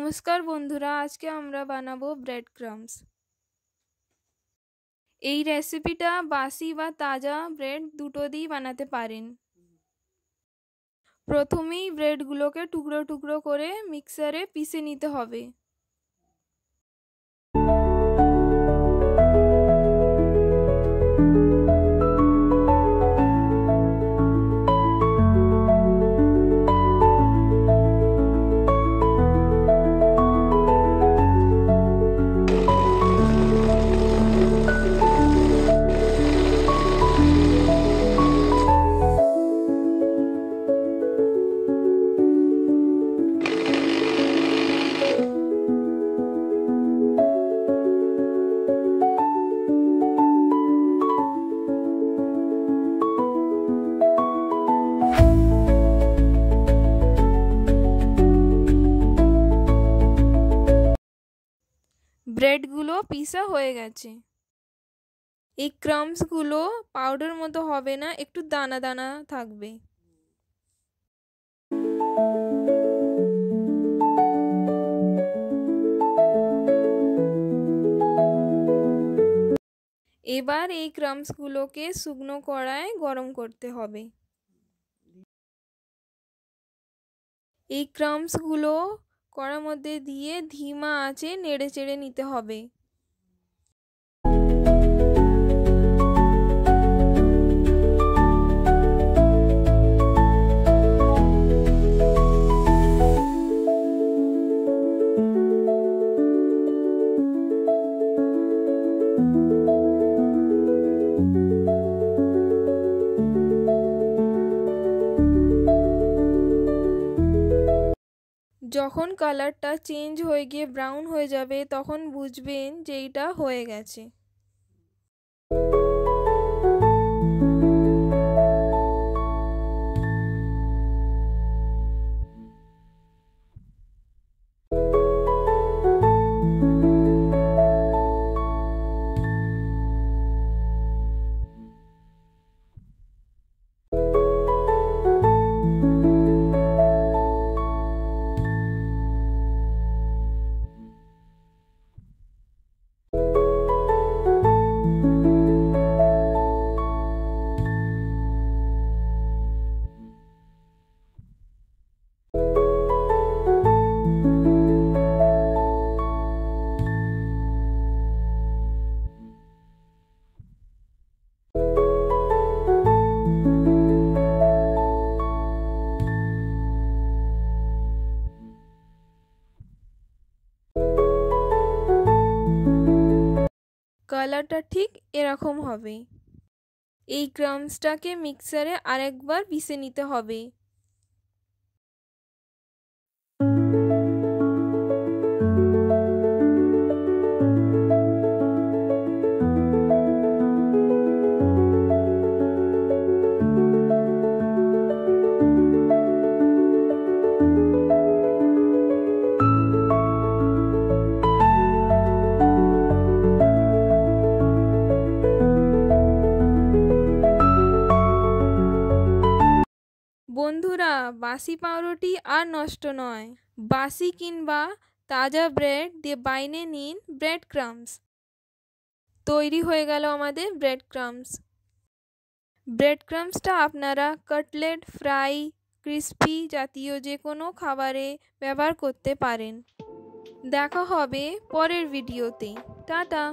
নমস্কার বন্ধুরা, আজকে আমরা বানাবো ব্রেড ক্রাম্বস। এই রেসিপিটা বাসি বা তাজা ব্রেড দুটো দিয়েই বানাতে পারেন। প্রথমেই ব্রেডগুলোকে টুকরো টুকরো করে মিক্সারে পিষে নিতে হবে। ব্রেডগুলো পিষা হয়ে গেছে। এই ক্রাম্বসগুলো পাউডার মতো হবে না, একটু দানা দানা থাকবে। এবার এই ক্রাম্বসগুলোকে শুকনো কড়ায় গরম করতে হবে। এই ক্রাম্বসগুলো কড়ার মধ্যে দিয়ে ধিমা আঁচে নেড়ে চেড়ে নিতে হবে। যখন কালারটা চেঞ্জ হয়ে গিয়ে ব্রাউন হয়ে যাবে তখন বুঝবেন যে এটা হয়ে গেছে। কালারটা ঠিক এরকম হবে। এই ক্রাম্বসটাকে মিক্সারে আরেকবার পিষে নিতে হবে। বন্ধুরা, বাসি পাউরুটি আর নষ্ট নয়। বাসি কিংবা তাজা ব্রেড দিয়ে বাইনে নিন ব্রেড ক্রাম্বস। তৈরি হয়ে গেল আমাদের ব্রেড ক্রাম্বস। ব্রেড ক্রাম্বসটা আপনারা কাটলেট, ফ্রাই, ক্রিস্পি জাতীয় যে কোনো খাবারে ব্যবহার করতে পারেন। দেখা হবে পরের ভিডিওতে। টাটা।